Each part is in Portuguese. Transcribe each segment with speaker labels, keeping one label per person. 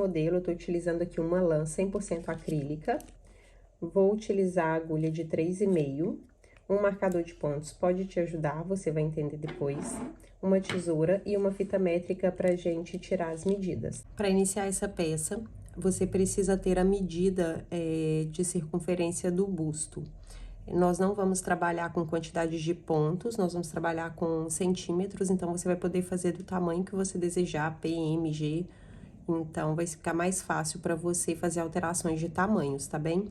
Speaker 1: modelo, eu tô utilizando aqui uma lã 100% acrílica. Vou utilizar a agulha de 3,5. Um marcador de pontos pode te ajudar, você vai entender depois. Uma tesoura e uma fita métrica pra gente tirar as medidas. Para iniciar essa peça, você precisa ter a medida de circunferência do busto. Nós não vamos trabalhar com quantidades de pontos, nós vamos trabalhar com centímetros, então você vai poder fazer do tamanho que você desejar, P, M, G. Então, vai ficar mais fácil para você fazer alterações de tamanhos, tá bem?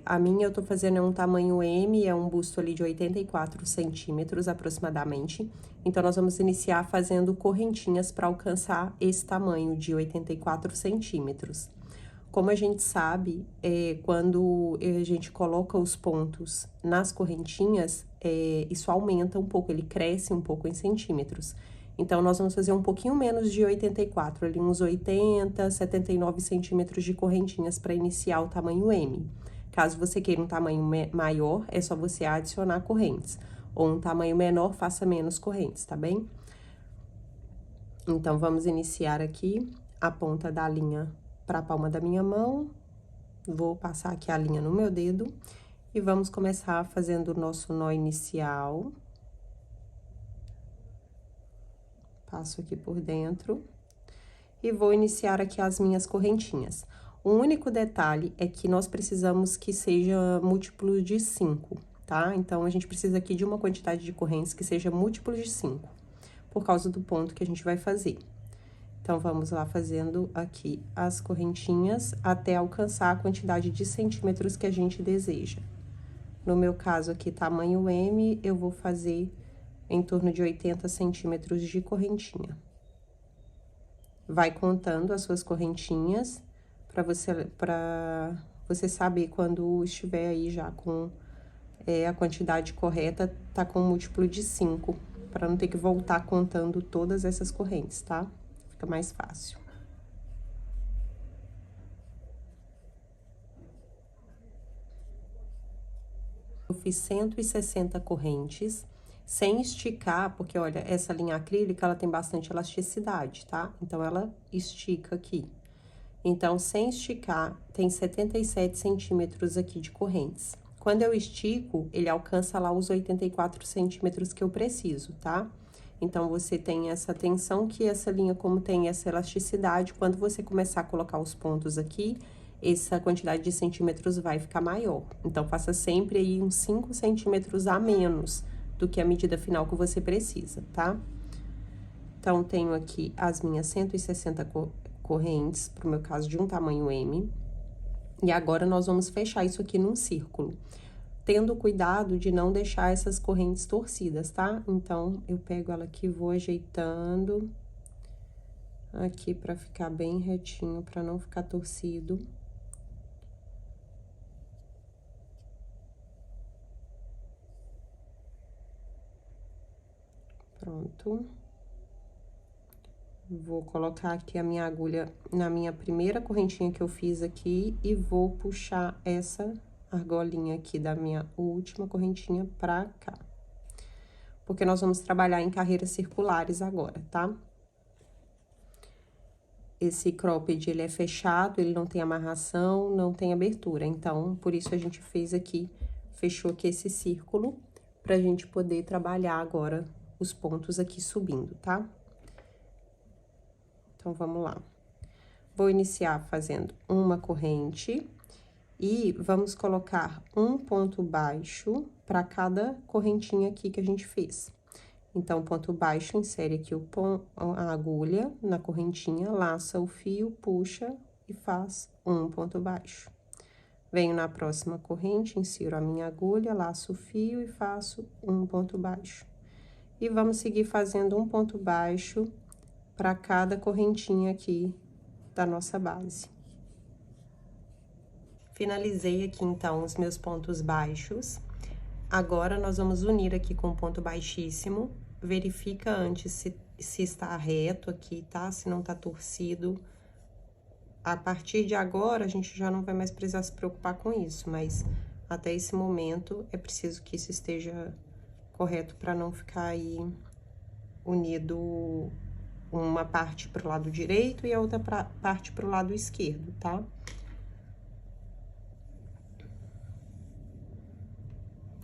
Speaker 1: A minha eu tô fazendo um tamanho M, é um busto ali de 84 centímetros aproximadamente. Então, nós vamos iniciar fazendo correntinhas para alcançar esse tamanho de 84 centímetros. Como a gente sabe, quando a gente coloca os pontos nas correntinhas, isso aumenta um pouco, ele cresce um pouco em centímetros. Então, nós vamos fazer um pouquinho menos de 84, ali uns 80, 79 centímetros de correntinhas para iniciar o tamanho M. Caso você queira um tamanho maior, é só você adicionar correntes. Ou um tamanho menor, faça menos correntes, tá bem? Então, vamos iniciar aqui a ponta da linha para a palma da minha mão. Vou passar aqui a linha no meu dedo e vamos começar fazendo o nosso nó inicial. Passo aqui por dentro e vou iniciar aqui as minhas correntinhas. O único detalhe é que nós precisamos que seja múltiplo de 5, tá? Então, a gente precisa aqui de uma quantidade de correntes que seja múltiplo de 5, por causa do ponto que a gente vai fazer. Então, vamos lá fazendo aqui as correntinhas até alcançar a quantidade de centímetros que a gente deseja. No meu caso aqui, tamanho M, eu vou fazer em torno de 80 centímetros de correntinha. Vai contando as suas correntinhas para você saber quando estiver aí já com a quantidade correta, tá com múltiplo de 5, para não ter que voltar contando todas essas correntes, tá? Fica mais fácil. Eu fiz 160 correntes, sem esticar, porque, olha, essa linha acrílica, ela tem bastante elasticidade, tá? Então, ela estica aqui. Então, sem esticar, tem 77 centímetros aqui de correntes. Quando eu estico, ele alcança lá os 84 centímetros que eu preciso, tá? Então, você tem essa atenção que essa linha, como tem essa elasticidade, quando você começar a colocar os pontos aqui, essa quantidade de centímetros vai ficar maior. Então, faça sempre aí uns 5 centímetros a menos do que a medida final que você precisa, tá? Então, tenho aqui as minhas 160 correntes, pro meu caso, de um tamanho M. E agora, nós vamos fechar isso aqui num círculo, tendo cuidado de não deixar essas correntes torcidas, tá? Então, eu pego ela aqui, vou ajeitando aqui pra ficar bem retinho, pra não ficar torcido. Pronto. Vou colocar aqui a minha agulha na minha primeira correntinha que eu fiz aqui e vou puxar essa argolinha aqui da minha última correntinha pra cá. Porque nós vamos trabalhar em carreiras circulares agora, tá? Esse cropped, ele é fechado, ele não tem amarração, não tem abertura. Então, por isso a gente fez aqui, fechou aqui esse círculo, pra gente poder trabalhar agora os pontos aqui subindo, tá? Então, vamos lá. Vou iniciar fazendo uma corrente e vamos colocar um ponto baixo para cada correntinha aqui que a gente fez. Então, ponto baixo, insere aqui a agulha na correntinha, laça o fio, puxa e faz um ponto baixo. Venho na próxima corrente, insiro a minha agulha, laço o fio e faço um ponto baixo. E vamos seguir fazendo um ponto baixo para cada correntinha aqui da nossa base. Finalizei aqui, então, os meus pontos baixos. Agora, nós vamos unir aqui com o ponto baixíssimo. Verifica antes se está reto aqui, tá? Se não tá torcido. A partir de agora, a gente já não vai mais precisar se preocupar com isso, mas até esse momento é preciso que isso esteja correto para não ficar aí unido uma parte pro lado direito e a outra parte pro lado esquerdo, tá?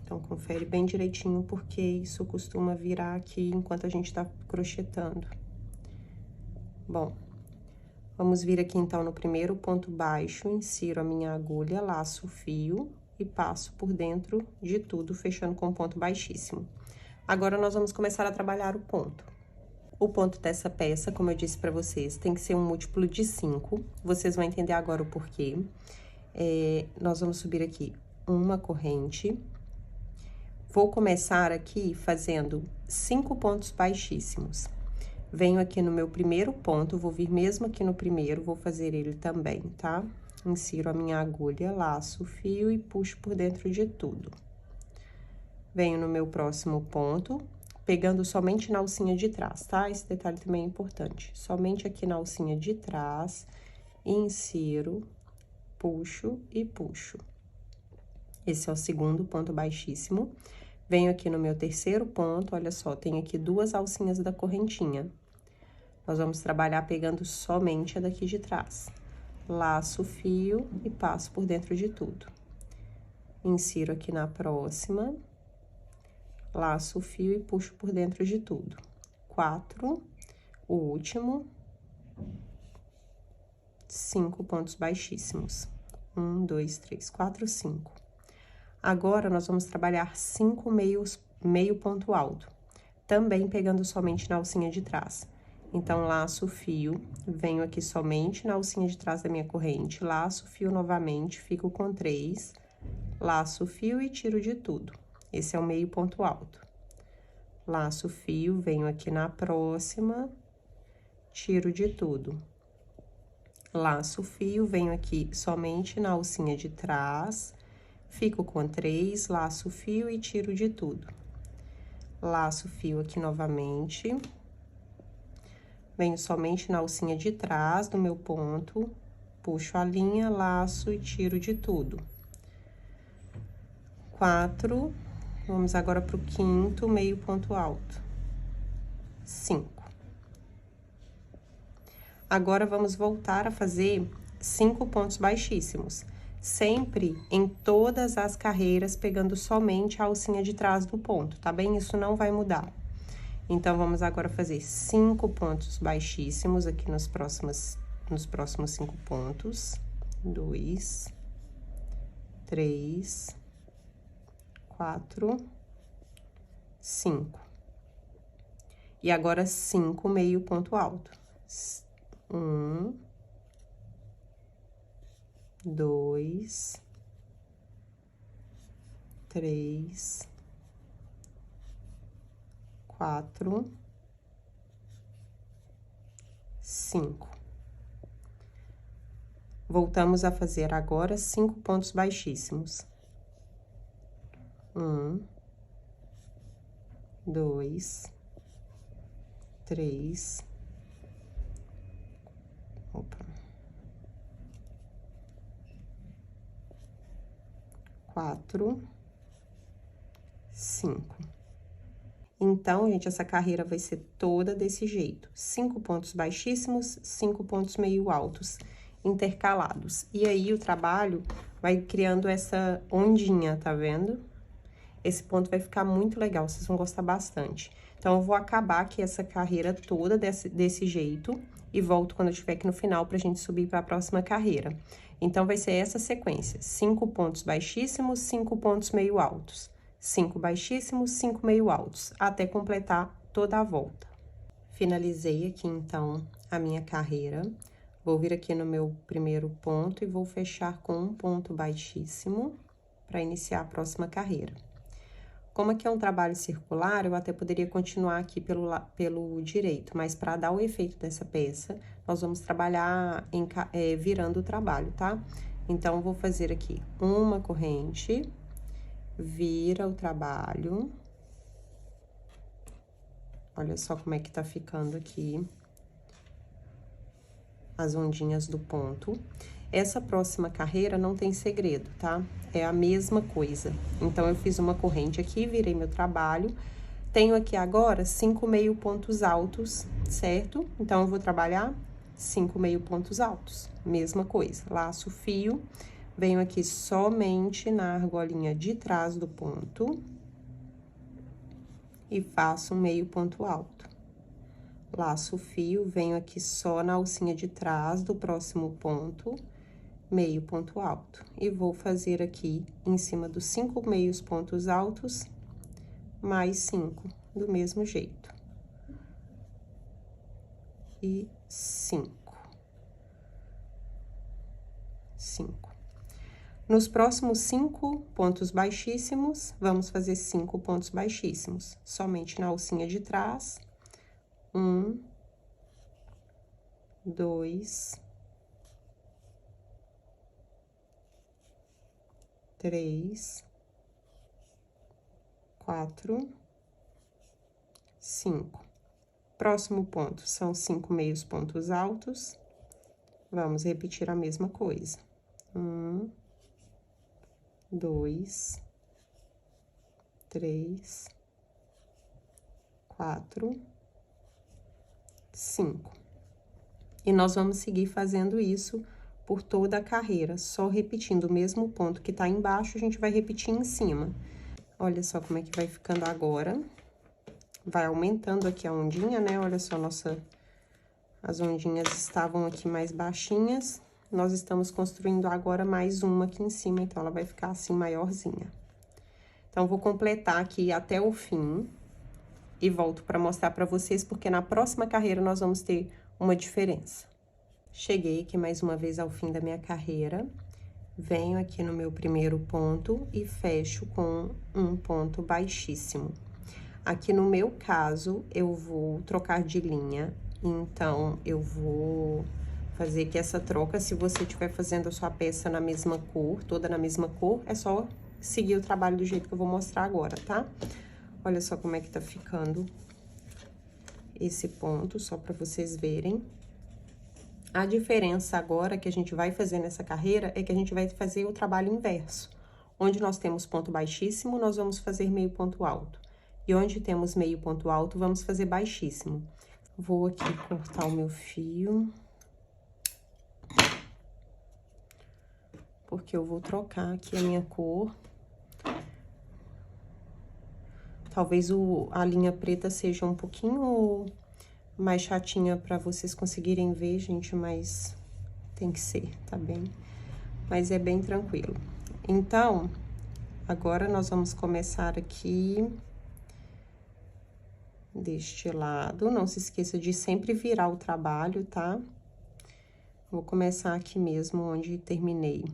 Speaker 1: Então, confere bem direitinho, porque isso costuma virar aqui enquanto a gente tá crochetando. Bom, vamos vir aqui, então, no primeiro ponto baixo, insiro a minha agulha, laço o fio e passo por dentro de tudo, fechando com ponto baixíssimo. Agora, nós vamos começar a trabalhar o ponto. O ponto dessa peça, como eu disse pra vocês, tem que ser um múltiplo de 5. Vocês vão entender agora o porquê. Nós vamos subir aqui uma corrente. Vou começar aqui fazendo 5 pontos baixíssimos. Venho aqui no meu primeiro ponto, vou vir mesmo aqui no primeiro, vou fazer ele também, tá? Insiro a minha agulha, laço o fio e puxo por dentro de tudo. Venho no meu próximo ponto, pegando somente na alcinha de trás, tá? Esse detalhe também é importante. Somente aqui na alcinha de trás, insiro, puxo e puxo. Esse é o segundo ponto baixíssimo. Venho aqui no meu terceiro ponto, olha só, tem aqui 2 alcinhas da correntinha. Nós vamos trabalhar pegando somente a daqui de trás. Laço o fio e passo por dentro de tudo. Insiro aqui na próxima. Laço o fio e puxo por dentro de tudo. 4, o último. 5 pontos baixíssimos. 1, 2, 3, 4, 5. Agora, nós vamos trabalhar 5 meio ponto alto, também pegando somente na alcinha de trás. Então, laço o fio, venho aqui somente na alcinha de trás da minha corrente, laço o fio novamente, fico com 3, laço o fio e tiro de tudo. Esse é o meio ponto alto. Laço o fio, venho aqui na próxima, tiro de tudo. Laço o fio, venho aqui somente na alcinha de trás, fico com 3, laço o fio e tiro de tudo. Laço o fio aqui novamente. Venho somente na alcinha de trás do meu ponto, puxo a linha, laço e tiro de tudo. 4, vamos agora pro quinto meio ponto alto. 5. Agora, vamos voltar a fazer 5 pontos baixíssimos. Sempre em todas as carreiras, pegando somente a alcinha de trás do ponto, tá bem? Isso não vai mudar. Então, vamos agora fazer 5 pontos baixíssimos aqui nos próximos 5 pontos. 2, 3, 4, 5. E agora, 5 meio ponto alto. 1, 2, 3, 4, 5. Voltamos a fazer agora 5 pontos baixíssimos. 1, 2, 3, 4, 5. Então, gente, essa carreira vai ser toda desse jeito. 5 pontos baixíssimos, 5 pontos meio altos, intercalados. E aí, o trabalho vai criando essa ondinha, tá vendo? Esse ponto vai ficar muito legal, vocês vão gostar bastante. Então, eu vou acabar aqui essa carreira toda desse jeito e volto quando eu estiver aqui no final pra gente subir para a próxima carreira. Então, vai ser essa sequência: 5 pontos baixíssimos, 5 pontos meio altos. 5 baixíssimos, 5 meio altos, até completar toda a volta. Finalizei aqui, então, a minha carreira. Vou vir aqui no meu primeiro ponto e vou fechar com um ponto baixíssimo para iniciar a próxima carreira. Como aqui é um trabalho circular, eu até poderia continuar aqui pelo direito, mas para dar o efeito dessa peça, nós vamos trabalhar virando o trabalho, tá? Então, vou fazer aqui uma corrente, vira o trabalho. Olha só como é que tá ficando aqui as ondinhas do ponto. Essa próxima carreira não tem segredo, tá? É a mesma coisa. Então, eu fiz uma corrente aqui, virei meu trabalho, Tenho aqui agora 5 meio pontos altos, certo? Então, eu vou trabalhar 5 meio pontos altos. Mesma coisa, laço o fio, venho aqui somente na argolinha de trás do ponto e faço um meio ponto alto. Laço o fio, venho aqui só na alcinha de trás do próximo ponto, meio ponto alto. E vou fazer aqui, em cima dos 5 meios pontos altos, mais 5, do mesmo jeito. E 5. 5. Nos próximos 5 pontos baixíssimos, vamos fazer 5 pontos baixíssimos, somente na alcinha de trás. 1, 2, 3, 4, 5. Próximo ponto são 5 meios pontos altos. Vamos repetir a mesma coisa. 1, 2, 3, 4, 5. E nós vamos seguir fazendo isso por toda a carreira, só repetindo o mesmo ponto que tá embaixo, a gente vai repetir em cima. Olha só como é que vai ficando agora. Vai aumentando aqui a ondinha, né? Olha só, as ondinhas estavam aqui mais baixinhas. Nós estamos construindo agora mais uma aqui em cima, então ela vai ficar assim maiorzinha. Então, vou completar aqui até o fim e volto para mostrar para vocês, porque na próxima carreira nós vamos ter uma diferença. Cheguei aqui mais uma vez ao fim da minha carreira, venho aqui no meu primeiro ponto e fecho com um ponto baixíssimo. Aqui no meu caso, eu vou trocar de linha, então eu vou fazer aqui essa troca. Se você estiver fazendo a sua peça na mesma cor, toda na mesma cor, é só seguir o trabalho do jeito que eu vou mostrar agora, tá? Olha só como é que tá ficando esse ponto, só pra vocês verem. A diferença agora que a gente vai fazer nessa carreira é que a gente vai fazer o trabalho inverso. Onde nós temos ponto baixíssimo, nós vamos fazer meio ponto alto. E onde temos meio ponto alto, vamos fazer baixíssimo. Vou aqui cortar o meu fio. Porque eu vou trocar aqui a minha cor. Talvez a linha preta seja um pouquinho mais chatinha pra vocês conseguirem ver, gente, mas tem que ser, tá bem? Mas é bem tranquilo. Então, agora nós vamos começar aqui deste lado. Não se esqueça de sempre virar o trabalho, tá? Vou começar aqui mesmo onde terminei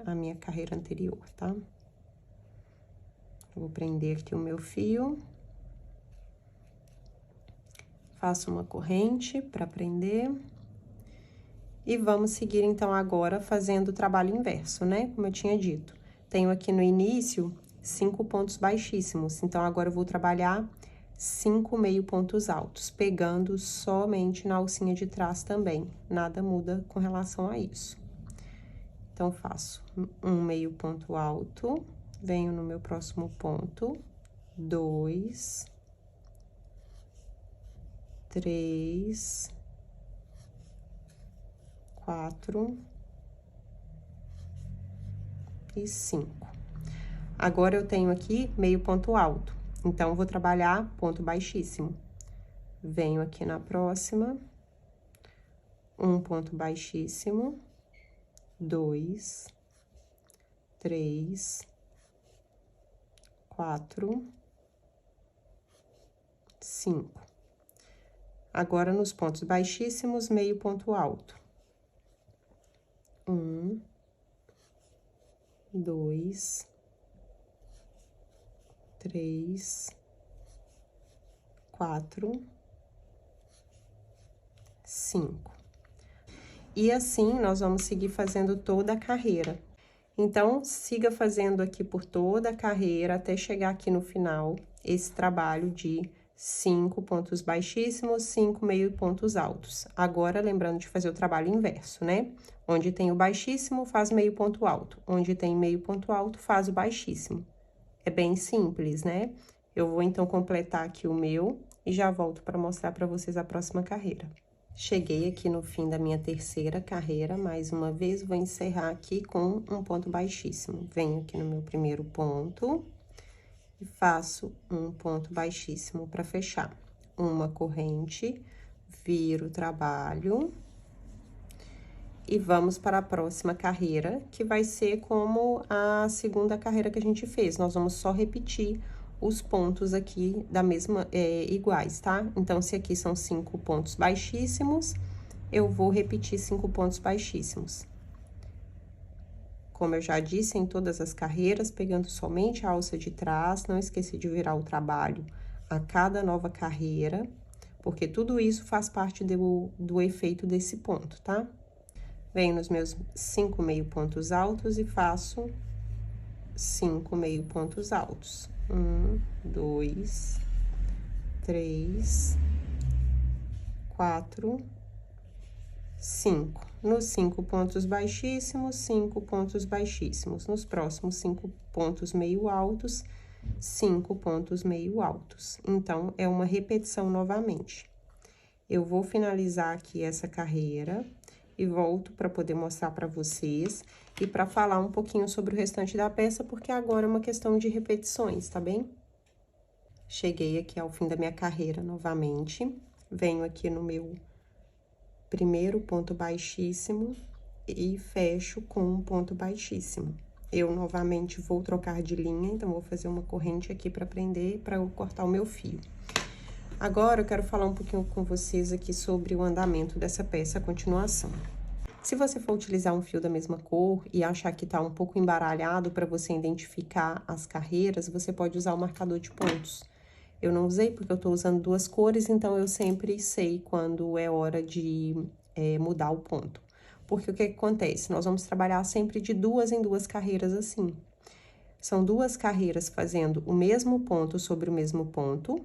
Speaker 1: a minha carreira anterior, tá? Vou prender aqui o meu fio. Faço uma corrente para prender. E vamos seguir, então, agora fazendo o trabalho inverso, né? Como eu tinha dito. Tenho aqui no início 5 pontos baixíssimos. Então, agora eu vou trabalhar 5 meio pontos altos, pegando somente na alcinha de trás também. Nada muda com relação a isso. Então, faço um meio ponto alto, venho no meu próximo ponto, 2, 3, 4 e 5. Agora, eu tenho aqui meio ponto alto, então, eu vou trabalhar ponto baixíssimo. Venho aqui na próxima, um ponto baixíssimo, 2, 3, 4, 5. Agora, nos pontos baixíssimos, meio ponto alto. 1, 2, 3, 4, 5. E assim, nós vamos seguir fazendo toda a carreira. Então, siga fazendo aqui por toda a carreira, até chegar aqui no final, esse trabalho de 5 pontos baixíssimos, 5 meio pontos altos. Agora, lembrando de fazer o trabalho inverso, né? Onde tem o baixíssimo, faz meio ponto alto. Onde tem meio ponto alto, faz o baixíssimo. É bem simples, né? Eu vou, então, completar aqui o meu e já volto para mostrar para vocês a próxima carreira. Cheguei aqui no fim da minha terceira carreira, mais uma vez, vou encerrar aqui com um ponto baixíssimo. Venho aqui no meu primeiro ponto e faço um ponto baixíssimo para fechar. Uma corrente, viro o trabalho e vamos para a próxima carreira, que vai ser como a segunda carreira que a gente fez. Nós vamos só repetir os pontos aqui da mesma, iguais, tá? Então, se aqui são 5 pontos baixíssimos, eu vou repetir 5 pontos baixíssimos. Como eu já disse, em todas as carreiras, pegando somente a alça de trás, não esqueci de virar o trabalho a cada nova carreira, porque tudo isso faz parte do efeito desse ponto, tá? Venho nos meus 5 meio pontos altos e faço 5 meio pontos altos. 1, 2, 3, 4, 5. Nos 5 pontos baixíssimos, 5 pontos baixíssimos. Nos próximos 5 pontos meio altos, 5 pontos meio altos. Então, é uma repetição novamente. Eu vou finalizar aqui essa carreira e volto para poder mostrar para vocês e para falar um pouquinho sobre o restante da peça, porque agora é uma questão de repetições, tá bem? Cheguei aqui ao fim da minha carreira novamente, venho aqui no meu primeiro ponto baixíssimo e fecho com um ponto baixíssimo. Eu novamente vou trocar de linha, então vou fazer uma corrente aqui para prender, para eu cortar o meu fio. Agora, eu quero falar um pouquinho com vocês aqui sobre o andamento dessa peça, a continuação. Se você for utilizar um fio da mesma cor e achar que tá um pouco embaralhado para você identificar as carreiras, você pode usar o marcador de pontos. Eu não usei porque eu tô usando duas cores, então eu sempre sei quando é hora de mudar o ponto. Porque o que acontece? Nós vamos trabalhar sempre de duas em duas carreiras assim. São duas carreiras fazendo o mesmo ponto sobre o mesmo ponto.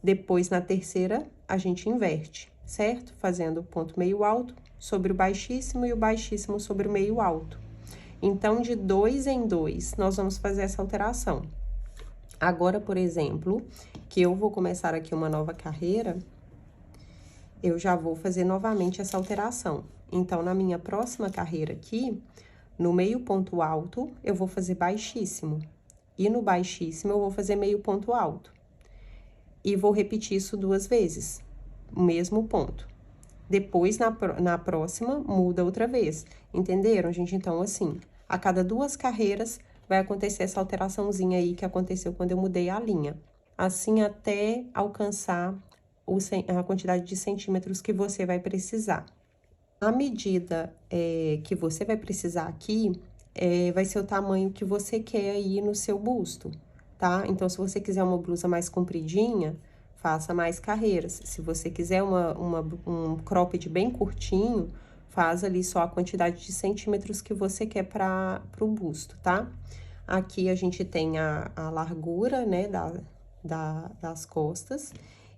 Speaker 1: Depois, na terceira, a gente inverte, certo? Fazendo o ponto meio alto sobre o baixíssimo e o baixíssimo sobre o meio alto. Então, de 2 em 2, nós vamos fazer essa alteração. Agora, por exemplo, que eu vou começar aqui uma nova carreira, eu já vou fazer novamente essa alteração. Então, na minha próxima carreira aqui, no meio ponto alto, eu vou fazer baixíssimo. E no baixíssimo, eu vou fazer meio ponto alto. E vou repetir isso 2 vezes, o mesmo ponto. Depois, na próxima, muda outra vez. Entenderam, gente? Então, assim, a cada 2 carreiras vai acontecer essa alteraçãozinha aí que aconteceu quando eu mudei a linha. Assim, até alcançar a quantidade de centímetros que você vai precisar. A medida que você vai precisar aqui vai ser o tamanho que você quer aí no seu busto, tá? Então, se você quiser uma blusa mais compridinha, faça mais carreiras. Se você quiser um cropped bem curtinho, faz ali só a quantidade de centímetros que você quer para o busto, tá? Aqui a gente tem a largura, né, das costas.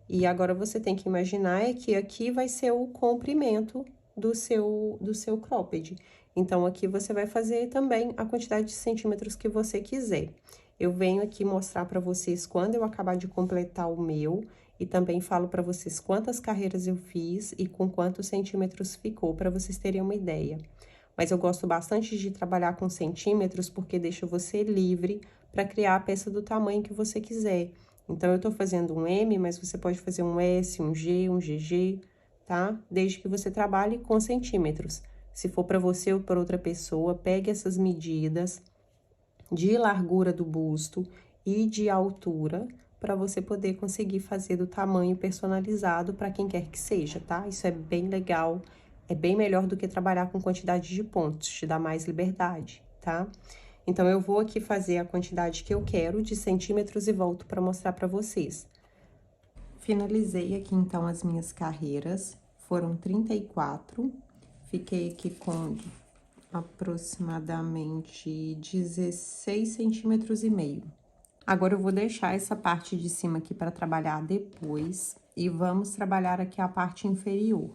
Speaker 1: E agora você tem que imaginar que aqui vai ser o comprimento do seu cropped. Então, aqui você vai fazer também a quantidade de centímetros que você quiser. Eu venho aqui mostrar para vocês quando eu acabar de completar o meu e também falo para vocês quantas carreiras eu fiz e com quantos centímetros ficou, para vocês terem uma ideia. Mas eu gosto bastante de trabalhar com centímetros porque deixa você livre para criar a peça do tamanho que você quiser. Então, eu tô fazendo um M, mas você pode fazer um S, um G, um GG, tá? Desde que você trabalhe com centímetros. Se for para você ou para outra pessoa, pegue essas medidas de largura do busto e de altura para você poder conseguir fazer do tamanho personalizado para quem quer que seja, tá? Isso é bem legal, é bem melhor do que trabalhar com quantidade de pontos, te dá mais liberdade, tá? Então, eu vou aqui fazer a quantidade que eu quero de centímetros e volto para mostrar para vocês. Finalizei aqui, então, as minhas carreiras, foram 34, fiquei aqui com aproximadamente 16 centímetros e meio. Agora, eu vou deixar essa parte de cima aqui para trabalhar depois e vamos trabalhar aqui a parte inferior.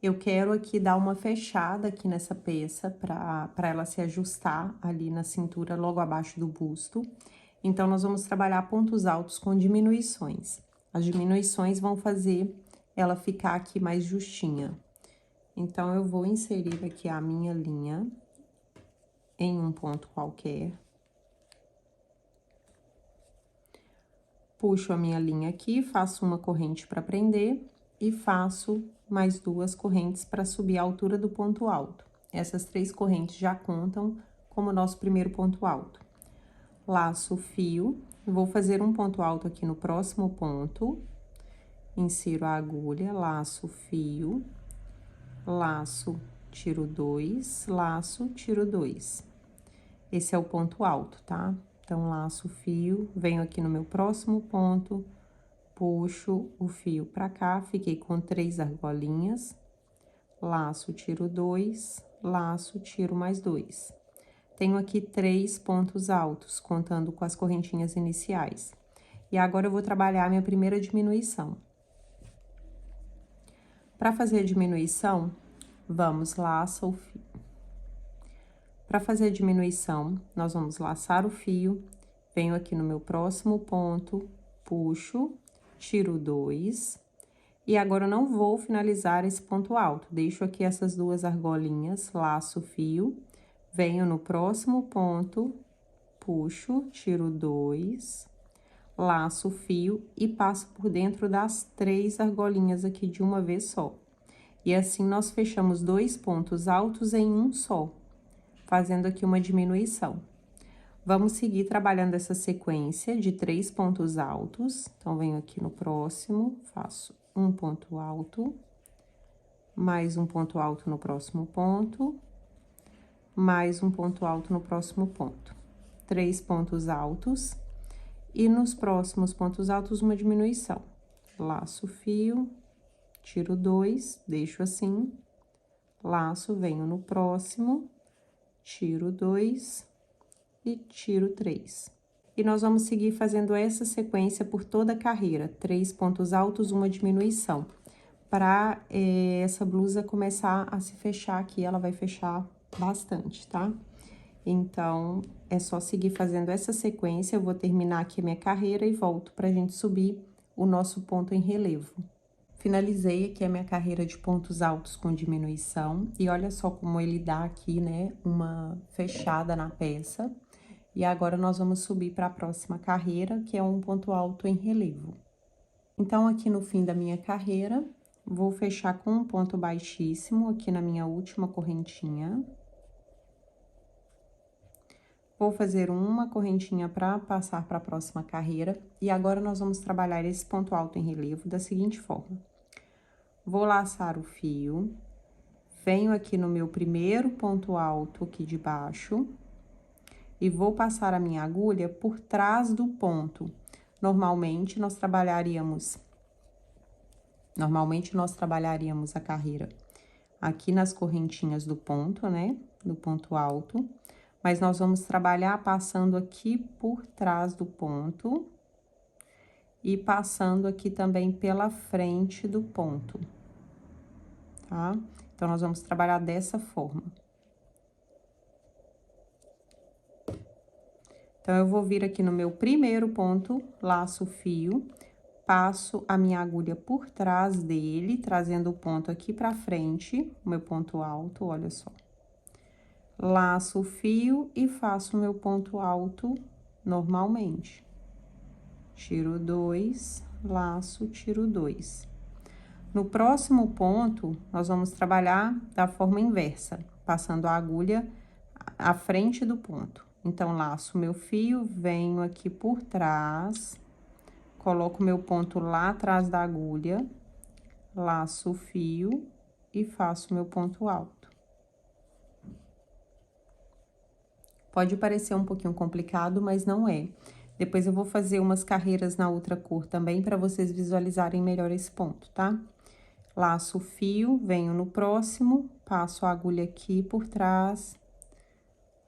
Speaker 1: Eu quero aqui dar uma fechada aqui nessa peça para ela se ajustar ali na cintura, logo abaixo do busto. Então, nós vamos trabalhar pontos altos com diminuições. As diminuições vão fazer ela ficar aqui mais justinha. Então, eu vou inserir aqui a minha linha em um ponto qualquer. Puxo a minha linha aqui, faço uma corrente para prender e faço mais 2 correntes para subir a altura do ponto alto. Essas 3 correntes já contam como nosso primeiro ponto alto. Laço o fio, vou fazer um ponto alto aqui no próximo ponto, insiro a agulha, laço o fio, laço, tiro 2, laço, tiro 2. Esse é o ponto alto, tá? Então, laço o fio, venho aqui no meu próximo ponto, puxo o fio pra cá, fiquei com 3 argolinhas, laço, tiro 2, laço, tiro mais 2. Tenho aqui 3 pontos altos, contando com as correntinhas iniciais. E agora, eu vou trabalhar a minha primeira diminuição. Para fazer a diminuição, vamos laçar o fio. Para fazer a diminuição, nós vamos laçar o fio, venho aqui no meu próximo ponto, puxo, tiro 2, e agora eu não vou finalizar esse ponto alto, deixo aqui essas 2 argolinhas, laço o fio, venho no próximo ponto, puxo, tiro 2, laço o fio e passo por dentro das 3 argolinhas aqui de uma vez só. E assim, nós fechamos 2 pontos altos em um só, fazendo aqui uma diminuição. Vamos seguir trabalhando essa sequência de 3 pontos altos. Então, venho aqui no próximo, faço um ponto alto, mais um ponto alto no próximo ponto, mais um ponto alto no próximo ponto. 3 pontos altos, e nos próximos pontos altos, uma diminuição. Laço o fio, tiro 2, deixo assim, laço, venho no próximo, tiro 2 e tiro 3. E nós vamos seguir fazendo essa sequência por toda a carreira, 3 pontos altos, uma diminuição. Para essa blusa começar a se fechar aqui, ela vai fechar bastante, tá? Então, é só seguir fazendo essa sequência, eu vou terminar aqui a minha carreira e volto pra gente subir o nosso ponto em relevo. Finalizei aqui a minha carreira de pontos altos com diminuição, e olha só como ele dá aqui, né, uma fechada na peça. E agora, nós vamos subir para a próxima carreira, que é um ponto alto em relevo. Então, aqui no fim da minha carreira, vou fechar com um ponto baixíssimo aqui na minha última correntinha. Vou fazer uma correntinha para passar para a próxima carreira. E agora, nós vamos trabalhar esse ponto alto em relevo da seguinte forma. Vou laçar o fio, venho aqui no meu primeiro ponto alto aqui de baixo, e vou passar a minha agulha por trás do ponto. Normalmente, nós trabalharíamos a carreira aqui nas correntinhas do ponto, né? Do ponto alto. Mas nós vamos trabalhar passando aqui por trás do ponto e passando aqui também pela frente do ponto, tá? Então, nós vamos trabalhar dessa forma. Então, eu vou vir aqui no meu primeiro ponto, laço o fio, passo a minha agulha por trás dele, trazendo o ponto aqui pra frente, o meu ponto alto, olha só. Laço o fio e faço o meu ponto alto normalmente. Tiro 2, laço, tiro 2. No próximo ponto, nós vamos trabalhar da forma inversa, passando a agulha à frente do ponto. Então, laço meu fio, venho aqui por trás, coloco meu ponto lá atrás da agulha, laço o fio e faço meu ponto alto. Pode parecer um pouquinho complicado, mas não é. Depois eu vou fazer umas carreiras na outra cor também, para vocês visualizarem melhor esse ponto, tá? Laço o fio, venho no próximo, passo a agulha aqui por trás,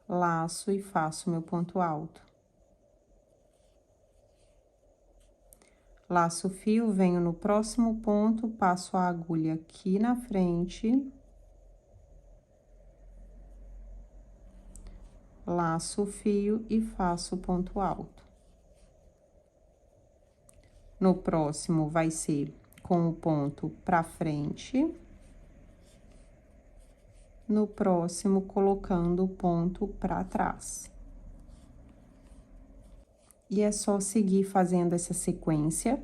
Speaker 1: laço e faço meu ponto alto. Laço o fio, venho no próximo ponto, passo a agulha aqui na frente, laço o fio e faço o ponto alto. No próximo, vai ser com o ponto pra frente. No próximo, colocando o ponto pra trás. E é só seguir fazendo essa sequência.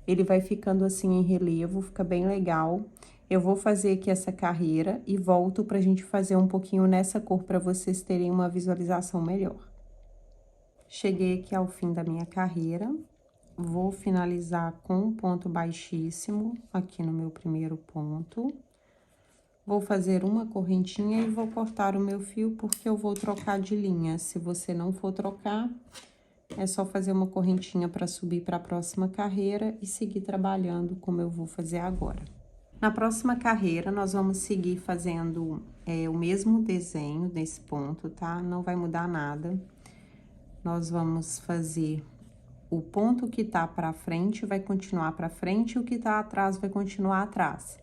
Speaker 1: Ele vai ficando assim em relevo, fica bem legal. Eu vou fazer aqui essa carreira e volto pra gente fazer um pouquinho nessa cor pra vocês terem uma visualização melhor. Cheguei aqui ao fim da minha carreira. Vou finalizar com um ponto baixíssimo aqui no meu primeiro ponto. Vou fazer uma correntinha e vou cortar o meu fio porque eu vou trocar de linha. Se você não for trocar, é só fazer uma correntinha para subir para a próxima carreira e seguir trabalhando como eu vou fazer agora. Na próxima carreira, nós vamos seguir fazendo o mesmo desenho nesse ponto, tá? Não vai mudar nada. Nós vamos fazer o ponto que tá para frente vai continuar para frente e o que tá atrás vai continuar atrás.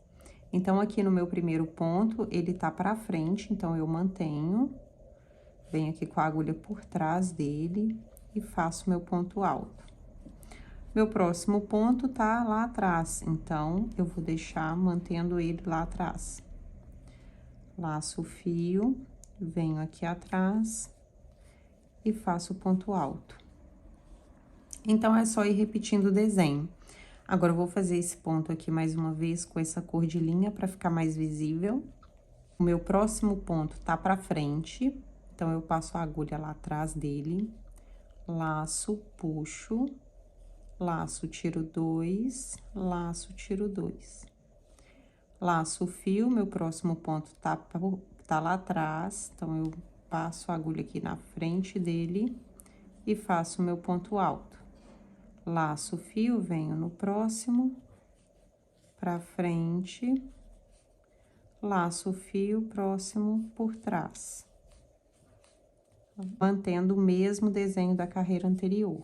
Speaker 1: Então, aqui no meu primeiro ponto, ele tá pra frente, então eu mantenho, venho aqui com a agulha por trás dele e faço meu ponto alto. Meu próximo ponto tá lá atrás, então eu vou deixar mantendo ele lá atrás. Laço o fio, venho aqui atrás e faço o ponto alto. Então, é só ir repetindo o desenho. Agora, eu vou fazer esse ponto aqui mais uma vez com essa cor de linha para ficar mais visível. O meu próximo ponto tá pra frente, então, eu passo a agulha lá atrás dele, laço, puxo, laço, tiro 2, laço, tiro 2. Laço o fio, meu próximo ponto tá lá atrás, então, eu passo a agulha aqui na frente dele e faço o meu ponto alto. Laço o fio, venho no próximo, pra frente, laço o fio, próximo por trás. Mantendo o mesmo desenho da carreira anterior.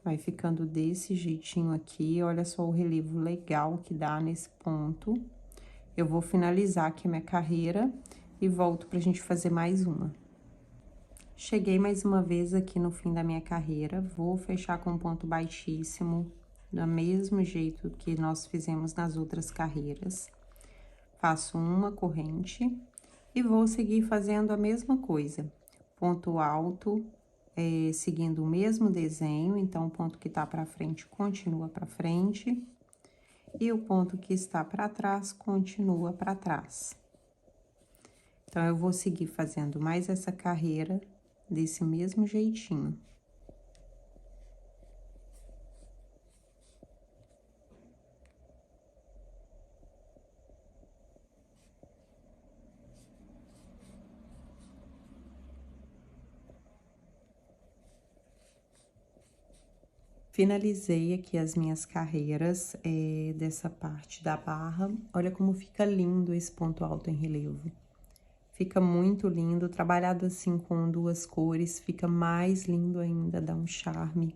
Speaker 1: Vai ficando desse jeitinho aqui, olha só o relevo legal que dá nesse ponto. Eu vou finalizar aqui a minha carreira e volto pra gente fazer mais uma. Cheguei mais uma vez aqui no fim da minha carreira, vou fechar com ponto baixíssimo, do mesmo jeito que nós fizemos nas outras carreiras. Faço uma corrente e vou seguir fazendo a mesma coisa. Ponto alto, seguindo o mesmo desenho, então, o ponto que tá pra frente continua pra frente. E o ponto que está pra trás continua pra trás. Então, eu vou seguir fazendo mais essa carreira desse mesmo jeitinho. Finalizei aqui as minhas carreiras dessa parte da barra. Olha como fica lindo esse ponto alto em relevo. Fica muito lindo, trabalhado assim com duas cores, fica mais lindo ainda, dá um charme.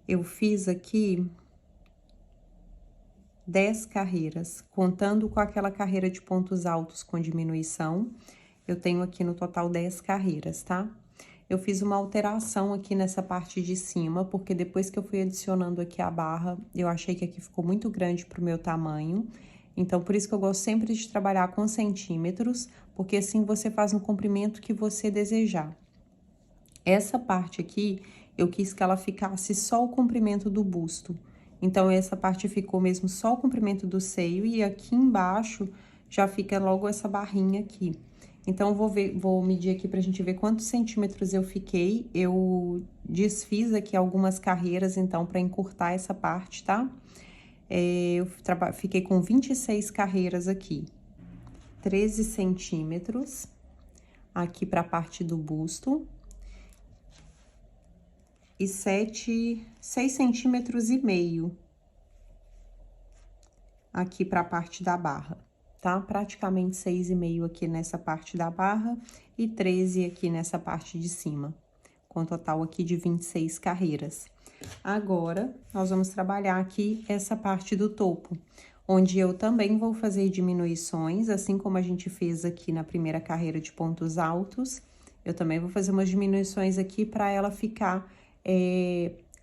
Speaker 1: Eu fiz aqui 10 carreiras, contando com aquela carreira de pontos altos com diminuição. Eu tenho aqui no total 10 carreiras, tá? Eu fiz uma alteração aqui nessa parte de cima, porque depois que eu fui adicionando aqui a barra, eu achei que aqui ficou muito grande pro meu tamanho. Então, por isso que eu gosto sempre de trabalhar com centímetros, porque assim você faz no comprimento que você desejar. Essa parte aqui, eu quis que ela ficasse só o comprimento do busto. Então, essa parte ficou mesmo só o comprimento do seio e aqui embaixo já fica logo essa barrinha aqui. Então, vou medir aqui pra gente ver quantos centímetros eu fiquei. Eu desfiz aqui algumas carreiras, então, pra encurtar essa parte, tá? Eu fiquei com 26 carreiras aqui. 13 centímetros aqui pra parte do busto. E 6,5 centímetros aqui pra parte da barra, tá? Praticamente 6,5 aqui nessa parte da barra e 13 aqui nessa parte de cima, com total aqui de 26 carreiras. Agora, nós vamos trabalhar aqui essa parte do topo, onde eu também vou fazer diminuições, assim como a gente fez aqui na primeira carreira de pontos altos. Eu também vou fazer umas diminuições aqui para ela ficar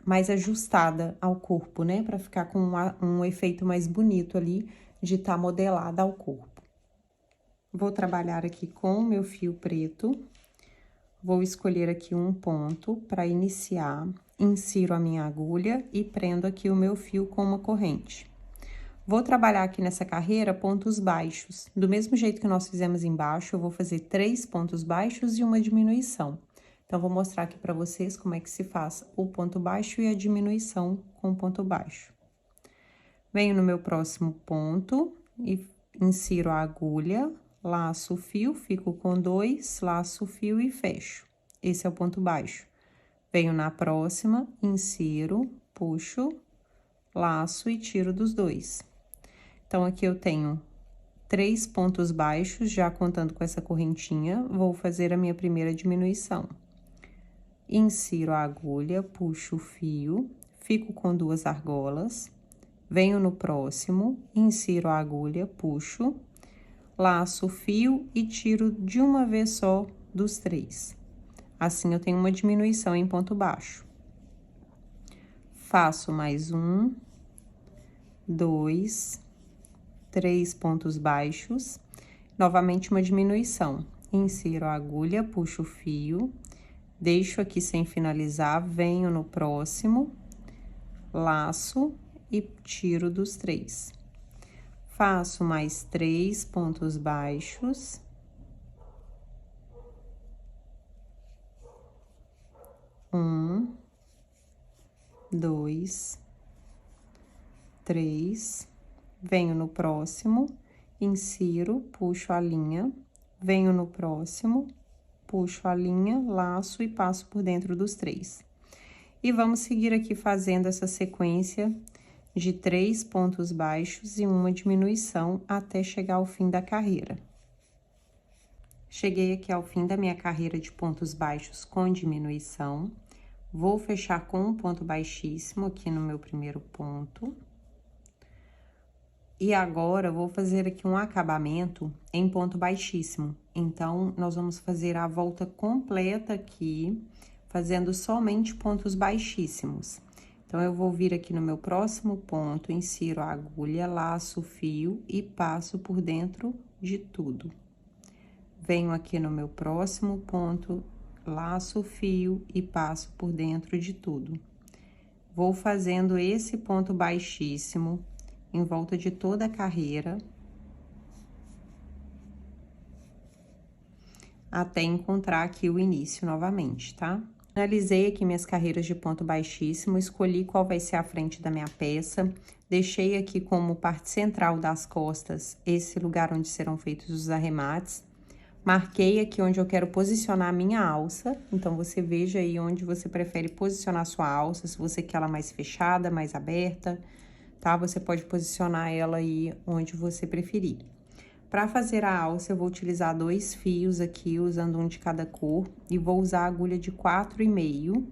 Speaker 1: mais ajustada ao corpo, né? Pra ficar com um efeito mais bonito ali de tá modelada ao corpo. Vou trabalhar aqui com o meu fio preto. Vou escolher aqui um ponto para iniciar. Insiro a minha agulha e prendo aqui o meu fio com uma corrente. Vou trabalhar aqui nessa carreira pontos baixos. Do mesmo jeito que nós fizemos embaixo, eu vou fazer 3 pontos baixos e uma diminuição. Então, vou mostrar aqui para vocês como é que se faz o ponto baixo e a diminuição com o ponto baixo. Venho no meu próximo ponto e insiro a agulha, laço o fio, fico com 2, laço o fio e fecho. Esse é o ponto baixo. Venho na próxima, insiro, puxo, laço e tiro dos 2. Então, aqui eu tenho 3 pontos baixos, já contando com essa correntinha, vou fazer a minha primeira diminuição. Insiro a agulha, puxo o fio, fico com 2 argolas, venho no próximo, insiro a agulha, puxo, laço o fio e tiro de uma vez só dos 3. Assim, eu tenho uma diminuição em ponto baixo. Faço mais 1, 2, 3 pontos baixos, novamente uma diminuição. Insiro a agulha, puxo o fio, deixo aqui sem finalizar, venho no próximo, laço e tiro dos 3. Faço mais 3 pontos baixos. Um, 2, 3. Venho no próximo, insiro, puxo a linha, venho no próximo, puxo a linha, laço e passo por dentro dos 3. E vamos seguir aqui fazendo essa sequência de 3 pontos baixos e uma diminuição até chegar ao fim da carreira. Cheguei aqui ao fim da minha carreira de pontos baixos com diminuição. Vou fechar com um ponto baixíssimo aqui no meu primeiro ponto. E agora, eu vou fazer aqui um acabamento em ponto baixíssimo. Então, nós vamos fazer a volta completa aqui, fazendo somente pontos baixíssimos. Então, eu vou vir aqui no meu próximo ponto, insiro a agulha, laço o fio e passo por dentro de tudo. Venho aqui no meu próximo ponto, laço o fio e passo por dentro de tudo. Vou fazendo esse ponto baixíssimo em volta de toda a carreira, até encontrar aqui o início novamente, tá? Finalizei aqui minhas carreiras de ponto baixíssimo, escolhi qual vai ser a frente da minha peça, deixei aqui como parte central das costas esse lugar onde serão feitos os arremates, marquei aqui onde eu quero posicionar a minha alça, então você veja aí onde você prefere posicionar a sua alça, se você quer ela mais fechada, mais aberta, tá? Você pode posicionar ela aí onde você preferir. Para fazer a alça, eu vou utilizar 2 fios aqui, usando um de cada cor, e vou usar a agulha de 4,5.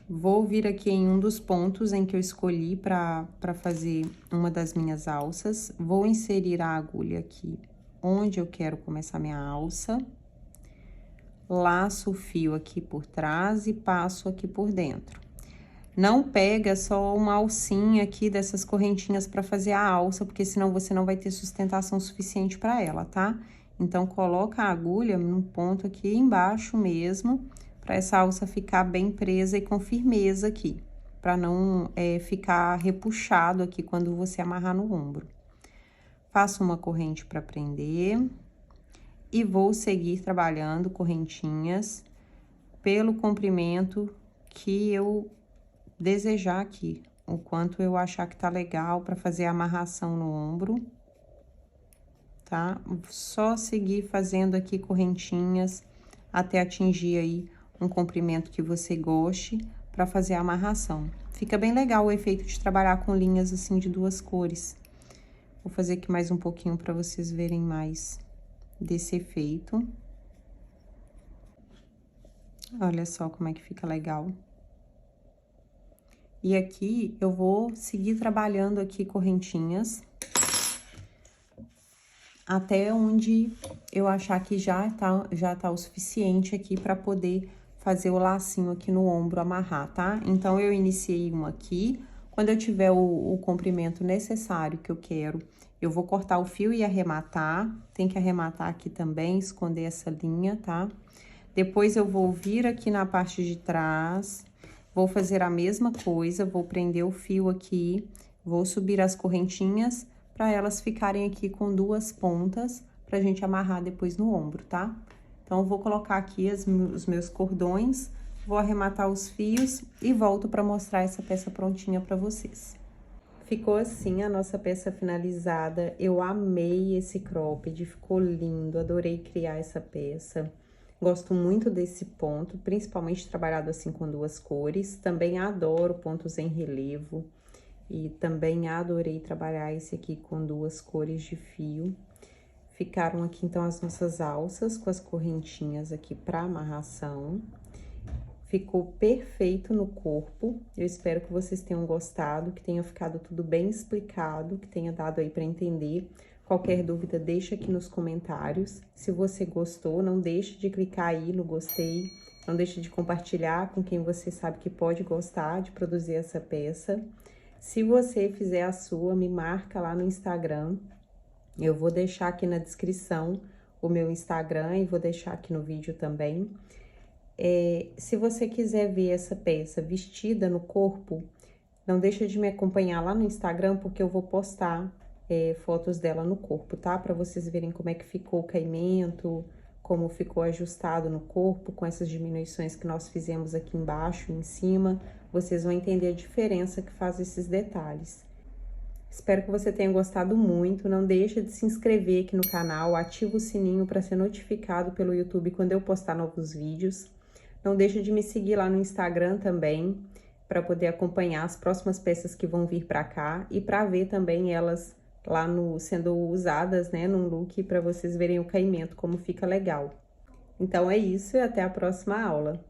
Speaker 1: Vou vir aqui em um dos pontos em que eu escolhi para fazer uma das minhas alças. Vou inserir a agulha aqui onde eu quero começar minha alça. Laço o fio aqui por trás e passo aqui por dentro. Não pega só uma alcinha aqui dessas correntinhas para fazer a alça, porque senão você não vai ter sustentação suficiente para ela, tá? Então, coloca a agulha num ponto aqui embaixo mesmo, para essa alça ficar bem presa e com firmeza aqui, para não ficar repuxado aqui quando você amarrar no ombro. Faço uma corrente para prender e vou seguir trabalhando correntinhas pelo comprimento que eu desejar aqui, o quanto eu achar que tá legal para fazer a amarração no ombro, tá? Só seguir fazendo aqui correntinhas até atingir aí um comprimento que você goste para fazer a amarração. Fica bem legal o efeito de trabalhar com linhas assim de 2 cores. Vou fazer aqui mais um pouquinho para vocês verem mais desse efeito. Olha só como é que fica legal. E aqui, eu vou seguir trabalhando aqui correntinhas até onde eu achar que já tá o suficiente aqui para poder fazer o lacinho aqui no ombro, amarrar, tá? Então, eu iniciei uma aqui. Quando eu tiver o comprimento necessário que eu quero, eu vou cortar o fio e arrematar. Tem que arrematar aqui também, esconder essa linha, tá? Depois, eu vou vir aqui na parte de trás, vou fazer a mesma coisa, vou prender o fio aqui, vou subir as correntinhas para elas ficarem aqui com 2 pontas, pra gente amarrar depois no ombro, tá? Então, eu vou colocar aqui os meus cordões, vou arrematar os fios e volto para mostrar essa peça prontinha para vocês. Ficou assim a nossa peça finalizada. Eu amei esse cropped, ficou lindo, adorei criar essa peça. Gosto muito desse ponto, principalmente trabalhado assim com 2 cores. Também adoro pontos em relevo e também adorei trabalhar esse aqui com 2 cores de fio. Ficaram aqui, então, as nossas alças com as correntinhas aqui para amarração. Ficou perfeito no corpo. Eu espero que vocês tenham gostado, que tenha ficado tudo bem explicado, que tenha dado aí para entender. Qualquer dúvida, deixa aqui nos comentários. Se você gostou, não deixe de clicar aí no gostei. Não deixe de compartilhar com quem você sabe que pode gostar de produzir essa peça. Se você fizer a sua, me marca lá no Instagram. Eu vou deixar aqui na descrição o meu Instagram e vou deixar aqui no vídeo também. Se você quiser ver essa peça vestida no corpo, não deixa de me acompanhar lá no Instagram, porque eu vou postar fotos dela no corpo, tá? Para vocês verem como é que ficou o caimento, como ficou ajustado no corpo, com essas diminuições que nós fizemos aqui embaixo e em cima. Vocês vão entender a diferença que faz esses detalhes. Espero que você tenha gostado muito. Não deixa de se inscrever aqui no canal, ativa o sininho para ser notificado pelo YouTube quando eu postar novos vídeos. Não deixa de me seguir lá no Instagram também, para poder acompanhar as próximas peças que vão vir para cá e para ver também elas lá sendo usadas, né, num look, para vocês verem o caimento, como fica legal. Então, é isso e até a próxima aula.